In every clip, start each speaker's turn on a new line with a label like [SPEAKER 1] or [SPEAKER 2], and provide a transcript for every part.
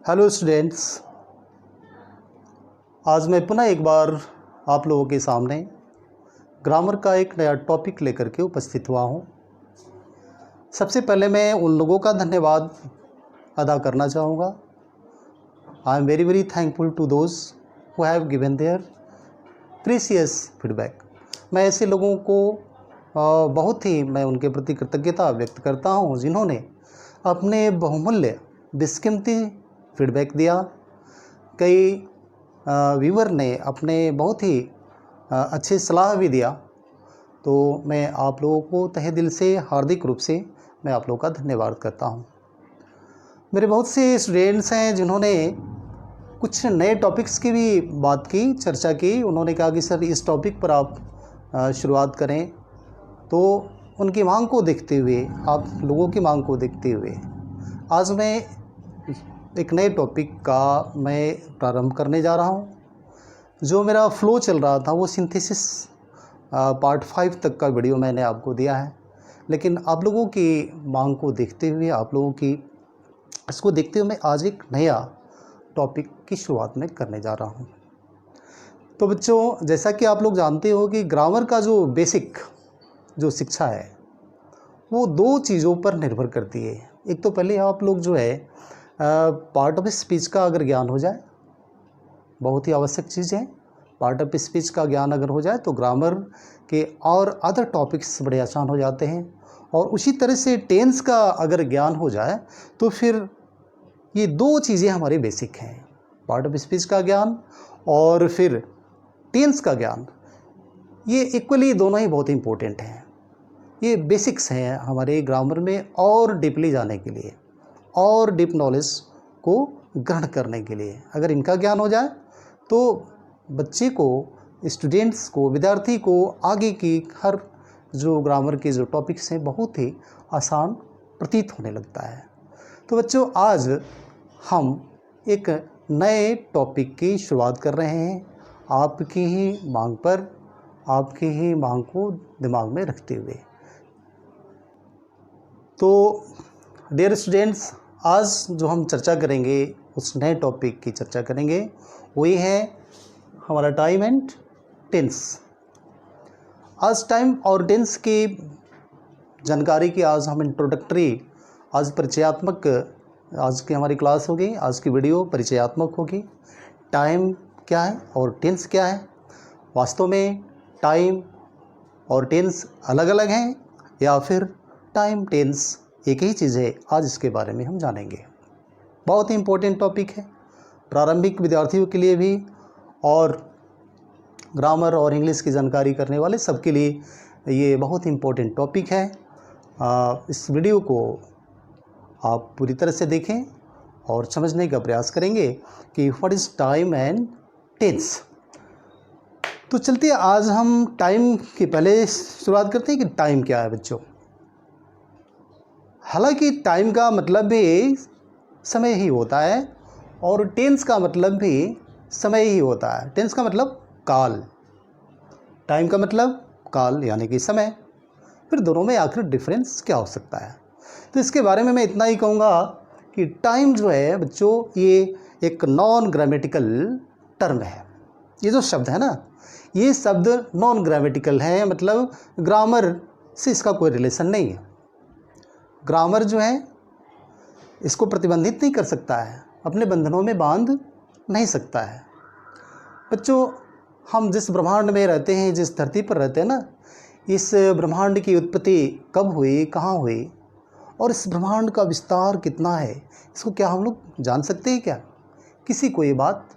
[SPEAKER 1] Hello students, आज मैं पुनः एक बार आप लोगों के सामने ग्रामर का एक नया टॉपिक लेकर के उपस्थित हुआ हूँ। सबसे पहले मैं उन लोगों का धन्यवाद अदा करना चाहूँगा। I am very very thankful to those who have given their precious feedback. मैं ऐसे लोगों को मैं उनके प्रति कृतज्ञता व्यक्त करता हूँ जिन्होंने अपने बहुमूल्य बेशकीमती फीडबैक दिया। कई व्यूअर ने अपने बहुत ही अच्छे सलाह भी दिया। तो मैं आप लोगों को तहे दिल से हार्दिक रूप से मैं आप लोगों का धन्यवाद करता हूं। मेरे बहुत से स्टूडेंट्स हैं जिन्होंने कुछ नए टॉपिक्स की भी बात की, चर्चा की। उन्होंने कहा कि सर इस टॉपिक पर आप शुरुआत करें। तो उनकी मांग को देखते हुए, आप लोगों की मांग को देखते हुए आज मैं एक नए टॉपिक का मैं प्रारंभ करने जा रहा हूं। जो मेरा फ्लो चल रहा था वो सिंथेसिस पार्ट 5 तक का वीडियो मैंने आपको दिया है, लेकिन आप लोगों की मांग को देखते हुए, आप लोगों की इसको देखते हुए मैं आज एक नया टॉपिक की शुरुआत में करने जा रहा हूं। तो बच्चों, जैसा कि आप लोग जानते हो कि ग्रामर का जो बेसिक जो शिक्षा है वो दो चीज़ों पर निर्भर करती है। एक तो पहले आप लोग जो है पार्ट ऑफ स्पीच का अगर ज्ञान हो जाए, बहुत ही आवश्यक चीज़ है। पार्ट ऑफ स्पीच का ज्ञान अगर हो जाए तो ग्रामर के और अदर टॉपिक्स बड़े आसान हो जाते हैं। और उसी तरह से टेंस का अगर ज्ञान हो जाए तो फिर ये दो चीज़ें हमारी बेसिक हैं, पार्ट ऑफ स्पीच का ज्ञान और फिर टेंस का ज्ञान। ये इक्वली दोनों ही बहुत इंपॉर्टेंट हैं। ये बेसिक्स हैं हमारे ग्रामर में और डीपली जाने के लिए और डीप नॉलेज को ग्रहण करने के लिए। अगर इनका ज्ञान हो जाए तो बच्चे को, स्टूडेंट्स को, विद्यार्थी को आगे की हर जो ग्रामर के जो टॉपिक्स हैं बहुत ही आसान प्रतीत होने लगता है। तो बच्चों, आज हम एक नए टॉपिक की शुरुआत कर रहे हैं, आपकी ही मांग पर, आपकी ही मांग को दिमाग में रखते हुए। तो डियर स्टूडेंट्स, आज जो हम चर्चा करेंगे, उस नए टॉपिक की चर्चा करेंगे, वही है हमारा टाइम एंड टेंस। आज टाइम और टेंस की जानकारी की आज हम इंट्रोडक्टरी, आज परिचयात्मक, आज की हमारी क्लास होगी, आज की वीडियो परिचयात्मक होगी। टाइम क्या है और टेंस क्या है, वास्तव में टाइम और टेंस अलग अलग हैं या फिर टाइम टेंस एक ही चीज़ है, आज इसके बारे में हम जानेंगे। बहुत ही इम्पोर्टेंट टॉपिक है प्रारंभिक विद्यार्थियों के लिए भी और ग्रामर और इंग्लिश की जानकारी करने वाले सबके लिए ये बहुत इम्पोर्टेंट टॉपिक है। इस वीडियो को आप पूरी तरह से देखें और समझने का प्रयास करेंगे कि what is time and tense. तो चलते आज हम टाइम के पहले शुरुआत करते हैं कि टाइम क्या है बच्चों। हालांकि टाइम का मतलब भी समय ही होता है और टेंस का मतलब भी समय ही होता है। टेंस का मतलब काल, टाइम का मतलब काल यानी कि समय। फिर दोनों में आखिर डिफरेंस क्या हो सकता है? तो इसके बारे में मैं इतना ही कहूँगा कि टाइम जो है बच्चों, ये एक नॉन ग्रामेटिकल टर्म है। ये जो शब्द है ना, ये शब्द नॉन ग्रामेटिकल है, मतलब ग्रामर से इसका कोई रिलेशन नहीं है। ग्रामर जो है इसको प्रतिबंधित नहीं कर सकता है, अपने बंधनों में बांध नहीं सकता है। बच्चों, हम जिस ब्रह्मांड में रहते हैं, जिस धरती पर रहते हैं ना, इस ब्रह्मांड की उत्पत्ति कब हुई, कहाँ हुई और इस ब्रह्मांड का विस्तार कितना है, इसको क्या हम लोग जान सकते हैं क्या? किसी को ये बात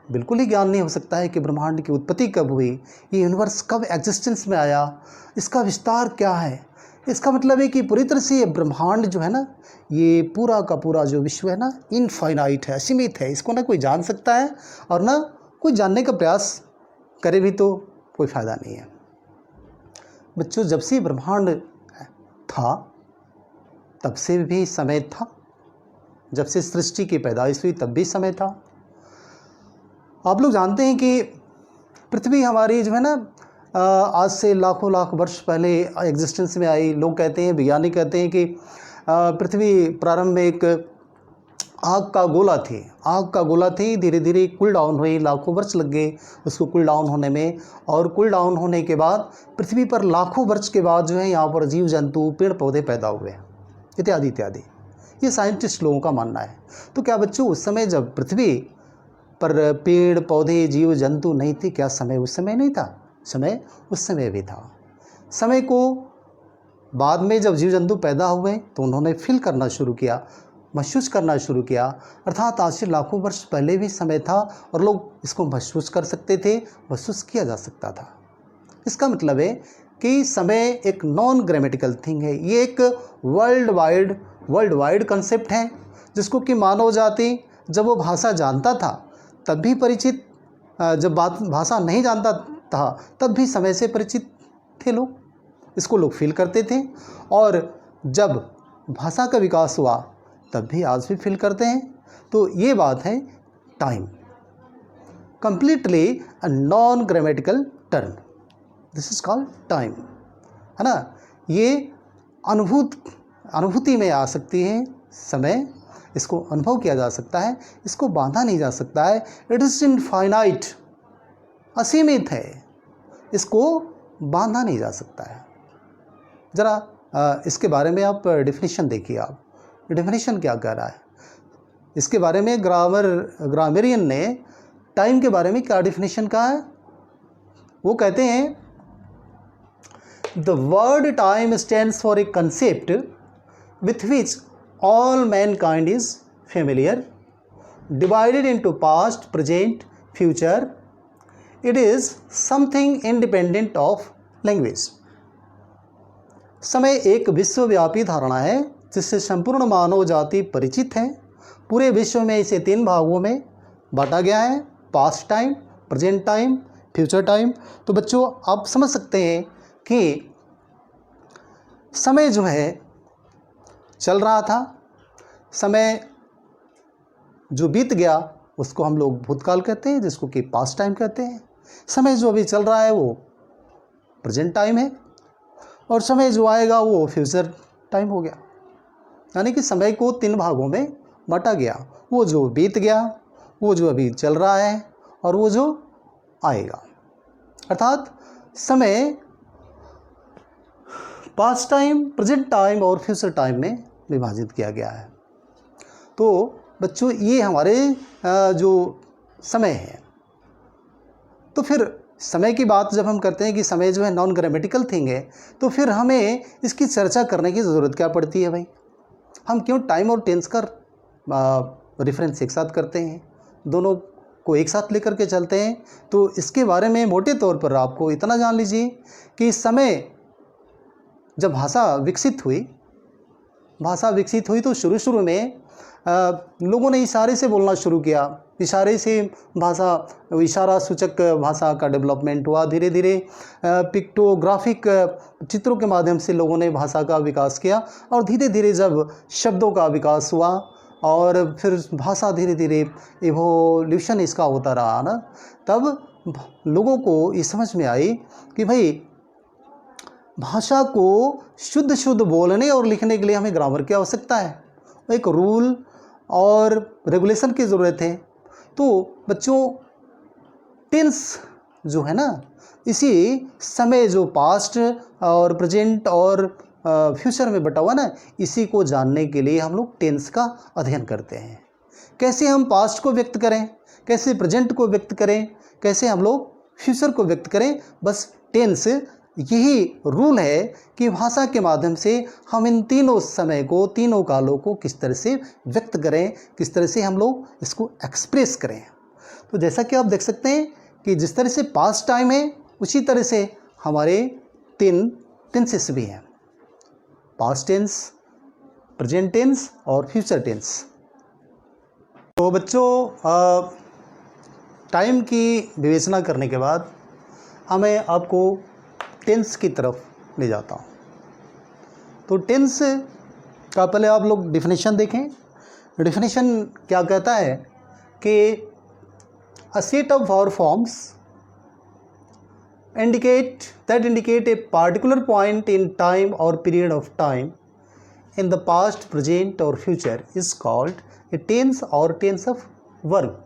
[SPEAKER 1] बिल्कुल ही ज्ञान नहीं हो सकता है कि ब्रह्मांड की उत्पत्ति कब हुई, ये यूनिवर्स कब एग्जिस्टेंस में आया, इसका विस्तार क्या है। इसका मतलब है कि पूरी तरह से ये ब्रह्मांड जो है ना, ये पूरा का पूरा जो विश्व है ना, इनफाइनाइट है, असीमित है। इसको ना कोई जान सकता है और ना कोई जानने का प्रयास करे भी तो कोई फ़ायदा नहीं है। बच्चों, जब से ब्रह्मांड था तब से भी समय था, जब से सृष्टि की पैदाइश हुई तब भी समय था। आप लोग जानते हैं कि पृथ्वी हमारी जो है ना, आज से लाखों लाख वर्ष पहले एग्जिस्टेंस में आई। लोग कहते हैं, वैज्ञानिक कहते हैं कि पृथ्वी प्रारंभ में एक आग का गोला थी, आग का गोला थी, धीरे धीरे कूल डाउन हुई, लाखों वर्ष लग गए उसको कूल डाउन होने में। और कूल डाउन होने के बाद पृथ्वी पर लाखों वर्ष के बाद जो है यहाँ पर जीव जंतु पेड़ पौधे पैदा हुए, इत्यादि इत्यादि। ये साइंटिस्ट लोगों का मानना है। तो क्या बच्चों उस समय जब पृथ्वी पर पेड़ पौधे जीव जंतु नहीं थे, क्या समय उस समय नहीं था? समय उस समय भी था। समय को बाद में जब जीव जंतु पैदा हुए तो उन्होंने फील करना शुरू किया, महसूस करना शुरू किया। अर्थात आज से लाखों वर्ष पहले भी समय था और लोग इसको महसूस कर सकते थे, महसूस किया जा सकता था। इसका मतलब है कि समय एक नॉन ग्रामेटिकल थिंग है। ये एक वर्ल्ड वाइड कंसेप्ट है, जिसको कि मानव जाति जब वो भाषा जानता था तब भी परिचित, जब भाषा नहीं जानता था तब भी समय से परिचित थे लोग, इसको लोग फील करते थे। और जब भाषा का विकास हुआ तब भी आज भी फील करते हैं। तो ये बात है time, completely a non grammatical term, this is called time, है ना। ये अनुभूति में आ सकती है समय, इसको अनुभव किया जा सकता है, इसको बांधा नहीं जा सकता है। इट इज़ इनफाइनाइट, असीमित है, इसको बांधा नहीं जा सकता है। ज़रा इसके बारे में आप डेफिनेशन देखिए, आप डेफिनेशन क्या कह रहा है इसके बारे में। ग्रामरियन ने टाइम के बारे में क्या डेफिनेशन कहा है? वो कहते हैं the word time stands for a concept with which all mankind is familiar, divided into past, present, future. It is something independent of language. समय एक विश्वव्यापी धारणा है जिससे संपूर्ण मानव जाति परिचित है। पूरे विश्व में इसे 3 भागों में बांटा गया है, past time, present time, future time. तो बच्चों आप समझ सकते हैं कि समय जो है चल रहा था, समय जो बीत गया उसको हम लोग भूतकाल कहते हैं, जिसको कि पास्ट टाइम कहते हैं। समय जो अभी चल रहा है वो प्रेजेंट टाइम है, और समय जो आएगा वो फ्यूचर टाइम हो गया। यानी कि समय को 3 भागों में बांटा गया, वो जो बीत गया, वो जो अभी चल रहा है, और वो जो आएगा। अर्थात समय पास्ट टाइम, प्रेजेंट टाइम और फ्यूचर टाइम में विभाजित किया गया है। तो बच्चों ये हमारे जो समय है, तो फिर समय की बात जब हम करते हैं कि समय जो है नॉन ग्रामेटिकल थिंग है, तो फिर हमें इसकी चर्चा करने की ज़रूरत क्या पड़ती है भाई? हम क्यों टाइम और टेंस का रेफरेंस एक साथ करते हैं, दोनों को एक साथ लेकर के चलते हैं? तो इसके बारे में मोटे तौर पर आपको इतना जान लीजिए कि समय जब भाषा विकसित हुई तो शुरू में लोगों ने इशारे से बोलना शुरू किया, इशारे से इशारा सूचक भाषा का डेवलपमेंट हुआ। धीरे धीरे पिक्टोग्राफिक चित्रों के माध्यम से लोगों ने भाषा का विकास किया, और धीरे धीरे जब शब्दों का विकास हुआ और फिर भाषा धीरे धीरे इवोल्यूशन इसका होता रहा ना, तब लोगों को ये समझ में आई कि भाई भाषा को शुद्ध बोलने और लिखने के लिए हमें ग्रामर की आवश्यकता है, एक रूल और रेगुलेशन की ज़रूरत है। तो बच्चों टेंस जो है ना, इसी समय जो पास्ट और प्रेजेंट और फ्यूचर में बटा हुआ ना, इसी को जानने के लिए हम लोग टेंस का अध्ययन करते हैं। कैसे हम पास्ट को व्यक्त करें, कैसे प्रेजेंट को व्यक्त करें, कैसे हम लोग फ्यूचर को व्यक्त करें, बस टेंस यही रूल है कि भाषा के माध्यम से हम इन तीनों समय को, तीनों कालों को किस तरह से व्यक्त करें, किस तरह से हम लोग इसको एक्सप्रेस करें। तो जैसा कि आप देख सकते हैं कि जिस तरह से पास्ट टाइम है, उसी तरह से हमारे 3 टेंसेस भी हैं, पास्ट टेंस, प्रेजेंट टेंस और फ्यूचर टेंस। तो बच्चों टाइम की विवेचना करने के बाद हमें आपको टेंस की तरफ ले जाता हूँ। तो टेंस का पहले आप लोग डेफिनेशन देखें। डेफिनेशन क्या कहता है कि अ सेट ऑफ और forms indicate a particular point in time or period of time in the past, present or future is called ये टेंस और टेंस ऑफ वर्ब।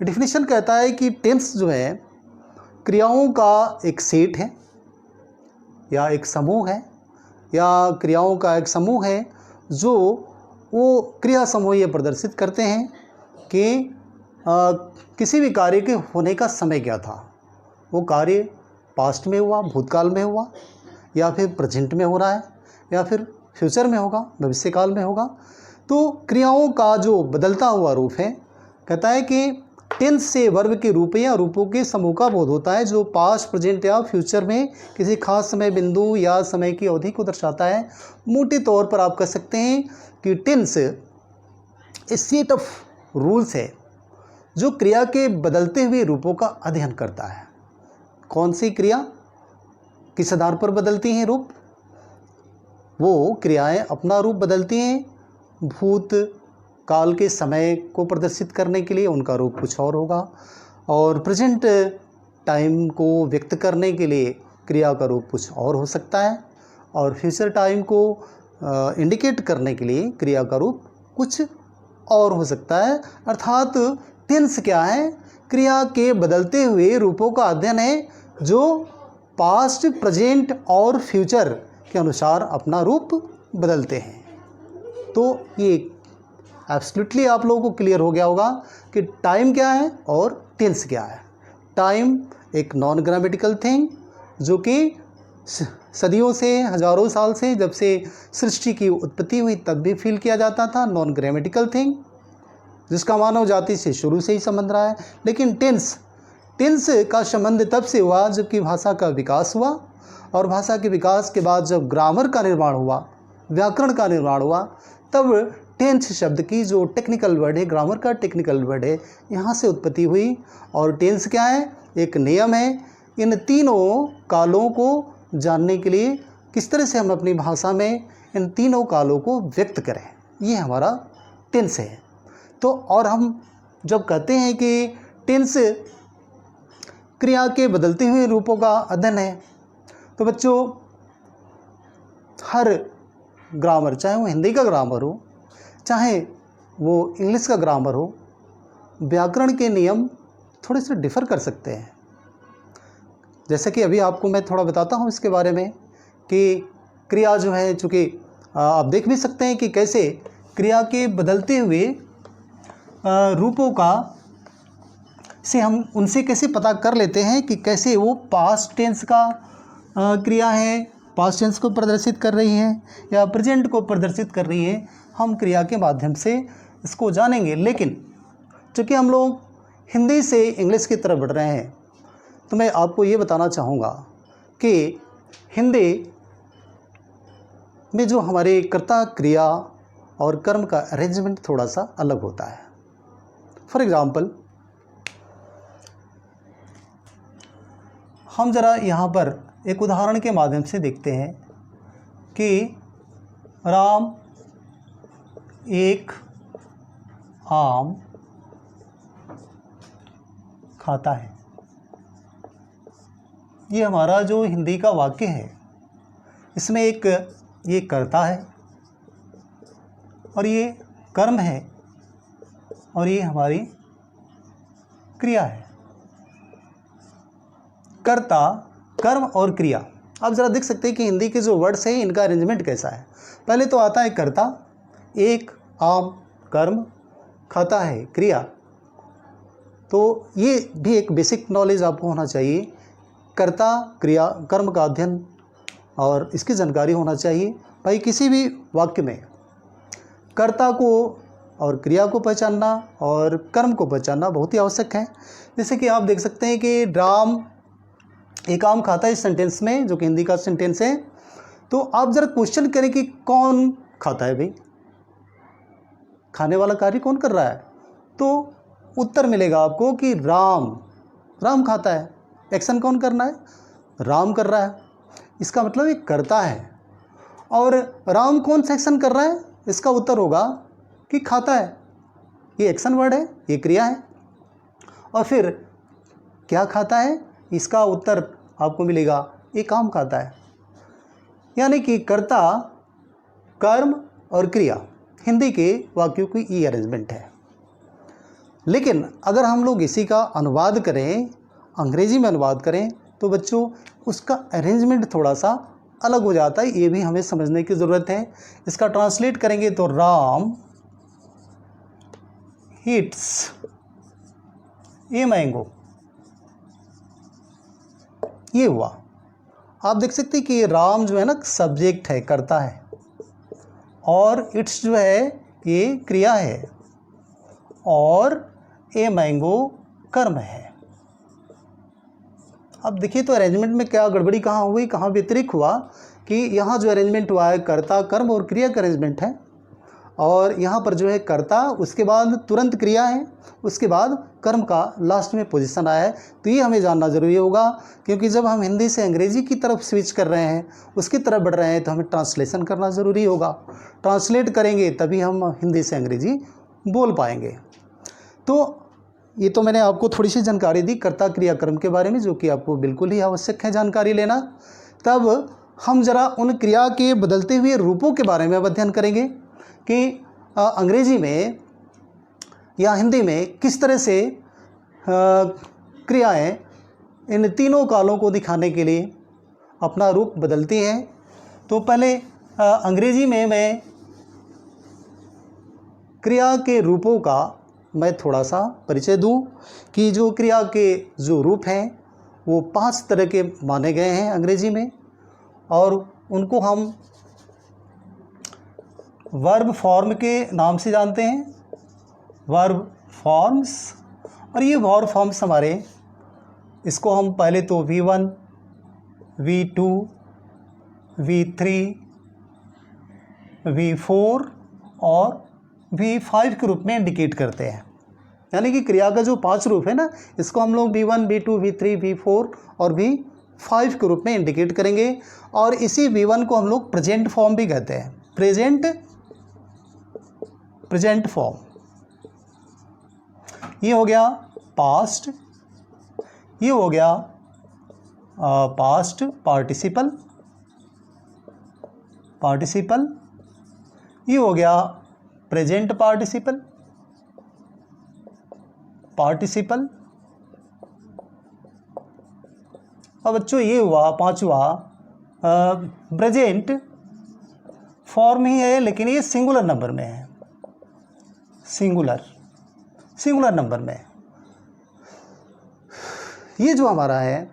[SPEAKER 1] डिफिनेशन कहता है कि टेंस जो है क्रियाओं का एक सेट है या एक समूह है, या क्रियाओं का एक समूह है जो वो क्रिया समूह ये प्रदर्शित करते हैं कि किसी भी कार्य के होने का समय क्या था। वो कार्य पास्ट में हुआ, भूतकाल में हुआ, या फिर प्रेजेंट में हो रहा है, या फिर फ्यूचर में होगा, भविष्यकाल में होगा। तो क्रियाओं का जो बदलता हुआ रूप है, कहता है कि टेंस से वर्ब के रूप या रूपों के समूह का बोध होता है जो पास्ट, प्रेजेंट या फ्यूचर में किसी खास समय बिंदु या समय की अवधि को दर्शाता है। मोटे तौर पर आप कह सकते हैं कि टेंस एक सेट ऑफ रूल्स है जो क्रिया के बदलते हुए रूपों का अध्ययन करता है। कौन सी क्रिया किस आधार पर बदलती हैं रूप? वो क्रियाएं अपना रूप बदलती हैं भूत काल के समय को प्रदर्शित करने के लिए, उनका रूप कुछ और होगा, और प्रेजेंट टाइम को व्यक्त करने के लिए क्रिया का रूप कुछ और हो सकता है, और फ्यूचर टाइम को इंडिकेट करने के लिए क्रिया का रूप कुछ और हो सकता है। अर्थात टेंस क्या है? क्रिया के बदलते हुए रूपों का अध्ययन है जो पास्ट, प्रेजेंट और फ्यूचर के अनुसार अपना रूप बदलते हैं। तो ये एब्सोल्युटली आप लोगों को क्लियर हो गया होगा कि टाइम क्या है और टेंस क्या है। टाइम एक नॉन ग्रामेटिकल थिंग जो कि सदियों से, हजारों साल से, जब से सृष्टि की उत्पत्ति हुई तब भी फील किया जाता था, नॉन ग्रामेटिकल थिंग जिसका मानव जाति से शुरू से ही संबंध रहा है। लेकिन टेंस का संबंध तब से हुआ जबकि भाषा का विकास हुआ, और भाषा के विकास के बाद जब ग्रामर का निर्माण हुआ, व्याकरण का निर्माण हुआ, तब टेंस शब्द की जो टेक्निकल वर्ड है, ग्रामर का टेक्निकल वर्ड है, यहाँ से उत्पत्ति हुई। और टेंस क्या है? एक नियम है इन तीनों कालों को जानने के लिए किस तरह से हम अपनी भाषा में इन तीनों कालों को व्यक्त करें, ये हमारा टेंस है। तो और हम जब कहते हैं कि टेंस क्रिया के बदलते हुए रूपों का अध्ययन है, तो बच्चों हर ग्रामर, चाहे वो हिंदी का ग्रामर हो, चाहे वो इंग्लिश का ग्रामर हो, व्याकरण के नियम थोड़े से डिफ़र कर सकते हैं। जैसे कि अभी आपको मैं थोड़ा बताता हूँ इसके बारे में कि क्रिया जो है, चूँकि आप देख भी सकते हैं कि कैसे क्रिया के बदलते हुए रूपों का से हम उनसे कैसे पता कर लेते हैं कि कैसे वो पास्ट टेंस का क्रिया है, पास्ट टेंस को प्रदर्शित कर रही है या प्रेजेंट को प्रदर्शित कर रही है। हम क्रिया के माध्यम से इसको जानेंगे। लेकिन चूँकि हम लोग हिंदी से इंग्लिश की तरफ बढ़ रहे हैं, तो मैं आपको ये बताना चाहूँगा कि हिंदी में जो हमारे कर्ता, क्रिया और कर्म का अरेंजमेंट थोड़ा सा अलग होता है। फॉर एग्ज़ाम्पल, हम ज़रा यहाँ पर एक उदाहरण के माध्यम से देखते हैं कि राम एक आम खाता है। ये हमारा जो हिंदी का वाक्य है, इसमें एक ये कर्ता है और ये कर्म है और ये हमारी क्रिया है। कर्ता, कर्म और क्रिया। आप ज़रा देख सकते हैं कि हिंदी के जो वर्ड्स हैं इनका अरेंजमेंट कैसा है। पहले तो आता है कर्ता, एक आम, कर्म, खाता है, क्रिया। तो ये भी एक बेसिक नॉलेज आपको होना चाहिए। कर्ता, क्रिया, कर्म का अध्ययन और इसकी जानकारी होना चाहिए। भाई किसी भी वाक्य में कर्ता को और क्रिया को पहचानना और कर्म को पहचानना बहुत ही आवश्यक है। जैसे कि आप देख सकते हैं कि राम एक आम खाता है, इस सेंटेंस में, जो कि हिंदी का सेंटेंस है। तो आप ज़रा क्वेश्चन करें कि कौन खाता है भाई, खाने वाला कार्य कौन कर रहा है? तो उत्तर मिलेगा आपको कि राम खाता है। एक्शन कौन करना है? राम कर रहा है। इसका मतलब एक कर्ता है। और राम कौन सा एक्शन कर रहा है? इसका उत्तर होगा कि खाता है। ये एक्शन वर्ड है, ये क्रिया है। और फिर क्या खाता है? इसका उत्तर आपको मिलेगा एक आम खाता है। यानी कि कर्ता, कर्म और क्रिया, हिंदी के वाक्यों की ये अरेंजमेंट है। लेकिन अगर हम लोग इसी का अनुवाद करें, अंग्रेजी में अनुवाद करें, तो बच्चों उसका अरेंजमेंट थोड़ा सा अलग हो जाता है। ये भी हमें समझने की ज़रूरत है। इसका ट्रांसलेट करेंगे तो राम हिट्स ए मैंगो, ये हुआ। आप देख सकते हैं कि राम जो है ना सब्जेक्ट है, कर्ता है, और इट्स जो है ये क्रिया है, और ए मैंगो कर्म है। अब देखिए तो अरेंजमेंट में क्या गड़बड़ी कहाँ हुई, कहाँ व्यतिरिक्त हुआ कि यहाँ जो अरेंजमेंट हुआ है कर्ता कर्म और क्रिया का अरेंजमेंट है, और यहाँ पर जो है कर्ता, उसके बाद तुरंत क्रिया है, उसके बाद कर्म का लास्ट में पोजीशन आया है। तो ये हमें जानना ज़रूरी होगा, क्योंकि जब हम हिंदी से अंग्रेजी की तरफ स्विच कर रहे हैं, उसकी तरफ बढ़ रहे हैं, तो हमें ट्रांसलेशन करना ज़रूरी होगा। ट्रांसलेट करेंगे तभी हम हिंदी से अंग्रेजी बोल पाएंगे। तो ये तो मैंने आपको थोड़ी सी जानकारी दी कर्ता क्रिया कर्म के बारे में, जो कि आपको बिल्कुल ही आवश्यक है जानकारी लेना। तब हम ज़रा उन क्रिया के बदलते हुए रूपों के बारे में अब अध्ययन करेंगे कि अंग्रेजी में या हिंदी में किस तरह से क्रियाएं इन तीनों कालों को दिखाने के लिए अपना रूप बदलती हैं। तो पहले अंग्रेजी में मैं क्रिया के रूपों का मैं थोड़ा सा परिचय दूं कि जो क्रिया के जो रूप हैं वो 5 तरह के माने गए हैं अंग्रेजी में, और उनको हम वर्ब फॉर्म के नाम से जानते हैं, वर्ब फॉर्म्स। और ये वर्ब फॉर्म्स हमारे, इसको हम पहले तो V1, V2, V3, V4 और V5 के रूप में इंडिकेट करते हैं। यानी कि क्रिया का जो 5 रूप है ना, इसको हम लोग V1, V2, V3, V4 और V5 के रूप में इंडिकेट करेंगे। और इसी V1 को हम लोग प्रेजेंट फॉर्म भी कहते हैं, प्रेजेंट फॉर्म। ये हो गया पास्ट, ये हो गया पास्ट पार्टिसिपल, ये हो गया प्रेजेंट पार्टिसिपल, अब बच्चों ये हुआ 5वां प्रेजेंट फॉर्म ही है, लेकिन ये सिंगुलर नंबर में है, सिंगुलर नंबर में। ये जो हमारा है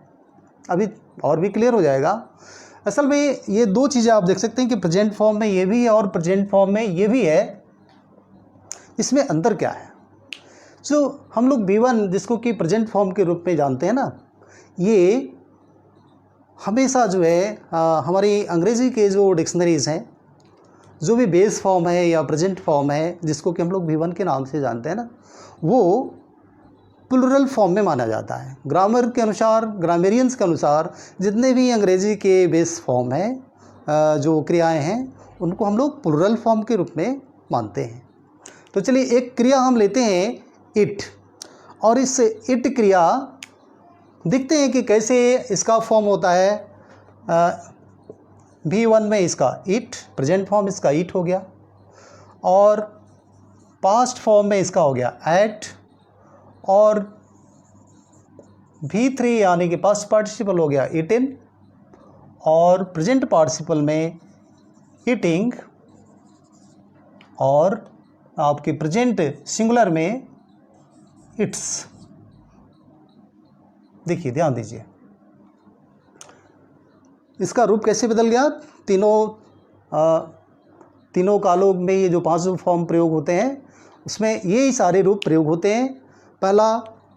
[SPEAKER 1] अभी और भी क्लियर हो जाएगा। असल में ये 2 चीज़ें आप देख सकते हैं कि प्रेजेंट फॉर्म में ये भी है और प्रेजेंट फॉर्म में ये भी है। इसमें अंतर क्या है? जो हम लोग V1 जिसको कि प्रेजेंट फॉर्म के रूप में जानते हैं ना, ये हमेशा जो है हमारी अंग्रेज़ी के जो डिक्शनरीज़ हैं, जो भी बेस फॉर्म है या प्रेजेंट फॉर्म है जिसको कि हम लोग V1 के नाम से जानते हैं ना, वो प्लुरल फॉर्म में माना जाता है। ग्रामर के अनुसार, ग्रामेरियंस के अनुसार जितने भी अंग्रेज़ी के बेस फॉर्म हैं, जो क्रियाएं हैं, उनको हम लोग प्लुरल फॉर्म के रूप में मानते हैं। तो चलिए एक क्रिया हम लेते हैं इट, और इस इट क्रिया देखते हैं कि कैसे इसका फॉर्म होता है। V1 में इसका इट, प्रेजेंट फॉर्म इसका इट हो गया, और पास्ट फॉर्म में इसका हो गया एट, और V3 यानी कि पास्ट पार्टिसिपल हो गया इटिन, और प्रेजेंट पार्टिसिपल में इटिंग, और आपके प्रेजेंट सिंगुलर में इट्स। देखिए ध्यान दीजिए इसका रूप कैसे बदल गया। तीनों कालों में ये जो 5 फॉर्म प्रयोग होते हैं उसमें ये सारे रूप प्रयोग होते हैं। पहला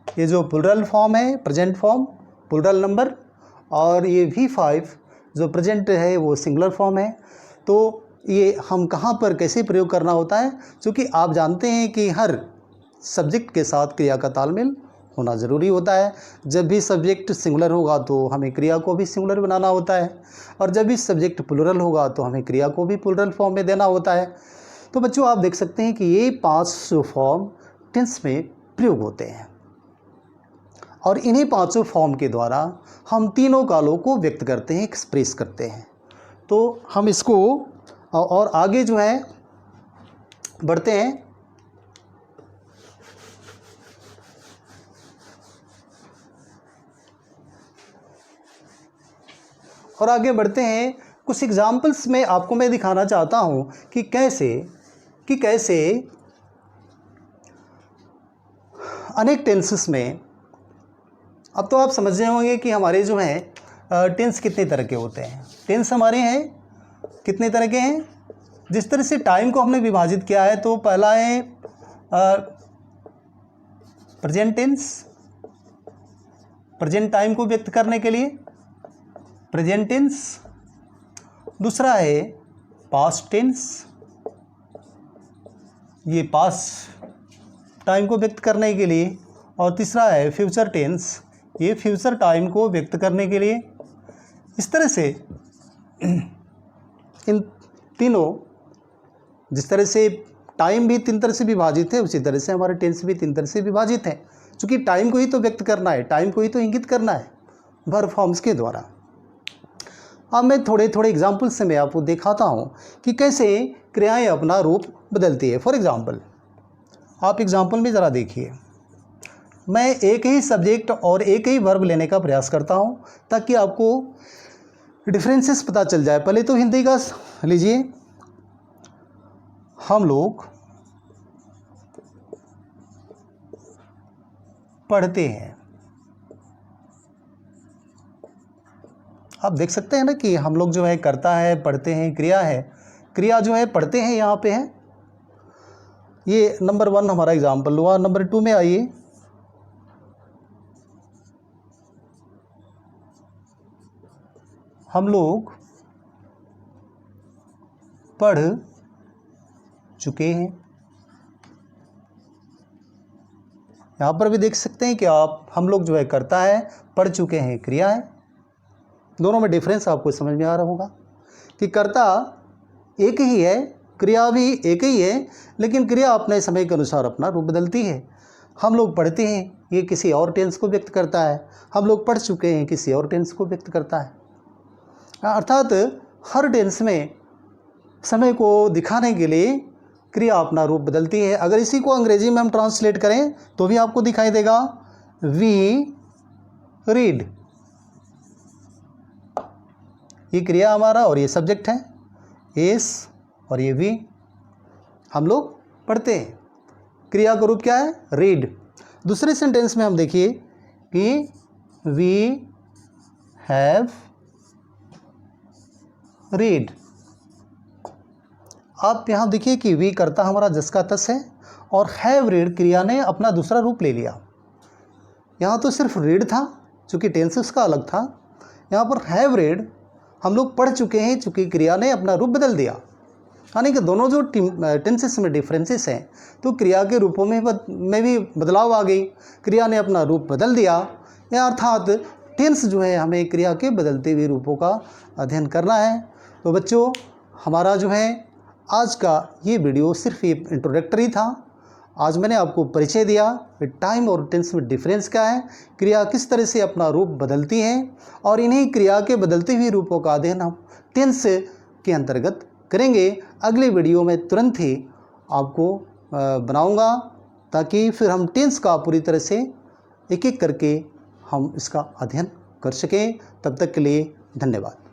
[SPEAKER 1] ये जो प्लुरल फॉर्म है, प्रेजेंट फॉर्म, प्लुरल नंबर, और ये V5 जो प्रेजेंट है वो सिंगुलर फॉर्म है। तो ये हम कहाँ पर कैसे प्रयोग करना होता है, क्योंकि आप जानते हैं कि हर सब्जेक्ट के साथ क्रिया का तालमेल होना ज़रूरी होता है। जब भी सब्जेक्ट सिंगुलर होगा तो हमें क्रिया को भी सिंगुलर बनाना होता है, और जब भी सब्जेक्ट प्लुरल होगा तो हमें क्रिया को भी प्लुरल फॉर्म में देना होता है। तो बच्चों आप देख सकते हैं कि ये 5 फॉर्म टेंस में प्रयोग होते हैं, और इन्हीं 5 फॉर्म के द्वारा हम तीनों कालों को व्यक्त करते हैं, एक्सप्रेस करते हैं। तो हम इसको और आगे जो है बढ़ते हैं। और आगे बढ़ते हैं। कुछ एग्जाम्पल्स में आपको मैं दिखाना चाहता हूं कि कैसे अनेक टेंसेस में, अब तो आप समझ रहे होंगे कि हमारे जो हैं टेंस कितने तरह के होते हैं। टेंस हमारे हैं कितने तरह के हैं। जिस तरह से टाइम को हमने विभाजित किया है, तो पहला है प्रेजेंट टेंस, प्रेजेंट टाइम को व्यक्त करने के लिए प्रेजेंट टेंस। दूसरा है पास्ट टेंस, ये पास्ट टाइम को व्यक्त करने के लिए। और तीसरा है फ्यूचर टेंस, ये फ्यूचर टाइम को व्यक्त करने के लिए। इस तरह से इन तीनों, जिस तरह से टाइम भी 3 तरह से विभाजित है, उसी तरह से हमारे टेंस भी 3 तरह से विभाजित है। क्योंकि टाइम को ही तो व्यक्त करना है, टाइम को ही तो इंगित करना है वर्ब फॉर्म्स के द्वारा। अब मैं थोड़े थोड़े एग्जाम्पल से मैं आपको दिखाता हूँ कि कैसे क्रियाएं अपना रूप बदलती है। फॉर एग्जाम्पल, आप एग्जाम्पल में ज़रा देखिए। मैं एक ही सब्जेक्ट और एक ही वर्ब लेने का प्रयास करता हूँ ताकि आपको डिफरेंसेस पता चल जाए। पहले तो हिंदी का लीजिए। हम लोग पढ़ते हैं। आप देख सकते हैं ना कि हम लोग जो है करता है, पढ़ते हैं, क्रिया है। क्रिया जो है पढ़ते हैं यहाँ पे है। ये नंबर 1 हमारा एग्जाम्पल हुआ। नंबर 2 में आइए। हम लोग पढ़ चुके हैं। यहाँ पर भी देख सकते हैं कि आप, हम लोग जो है करता है, पढ़ चुके हैं क्रिया है। दोनों में डिफरेंस आपको समझ में आ रहा होगा कि कर्ता एक ही है, क्रिया भी एक ही है, लेकिन क्रिया अपने समय के अनुसार अपना रूप बदलती है। हम लोग पढ़ते हैं, ये किसी और टेंस को व्यक्त करता है। हम लोग पढ़ चुके हैं, किसी और टेंस को व्यक्त करता है। अर्थात हर टेंस में समय को दिखाने के लिए क्रिया अपना रूप बदलती है। अगर इसी को अंग्रेजी में हम ट्रांसलेट करें तो भी आपको दिखाई देगा, वी रीड। ये क्रिया हमारा और ये सब्जेक्ट है, एस और ये वी। हम लोग पढ़ते हैं, क्रिया का रूप क्या है, रीड। दूसरे सेंटेंस में हम देखिए कि वी हैव रीड। आप यहाँ देखिए कि वी करता हमारा जस का तस है और हैव रीड क्रिया ने अपना दूसरा रूप ले लिया। यहाँ तो सिर्फ रीड था, चूँकि टेंस उसका अलग था। यहाँ पर हैव रीड, हम लोग पढ़ चुके हैं, चूँकि क्रिया ने अपना रूप बदल दिया। यानी कि दोनों जो टेंसेस में डिफरेंसेस हैं, तो क्रिया के रूपों में भी बदलाव आ गई। क्रिया ने अपना रूप बदल दिया। या अर्थात टेंस जो है, हमें क्रिया के बदलते हुए रूपों का अध्ययन करना है। तो बच्चों, हमारा जो है आज का ये वीडियो सिर्फ ये इंट्रोडक्टरी था। आज मैंने आपको परिचय दिया कि टाइम और टेंस में डिफरेंस क्या है, क्रिया किस तरह से अपना रूप बदलती है, और इन्हीं क्रिया के बदलते हुए रूपों का अध्ययन हम टेंस के अंतर्गत करेंगे। अगले वीडियो में तुरंत ही आपको बनाऊंगा, ताकि फिर हम टेंस का पूरी तरह से एक एक करके हम इसका अध्ययन कर सकें। तब तक के लिए धन्यवाद।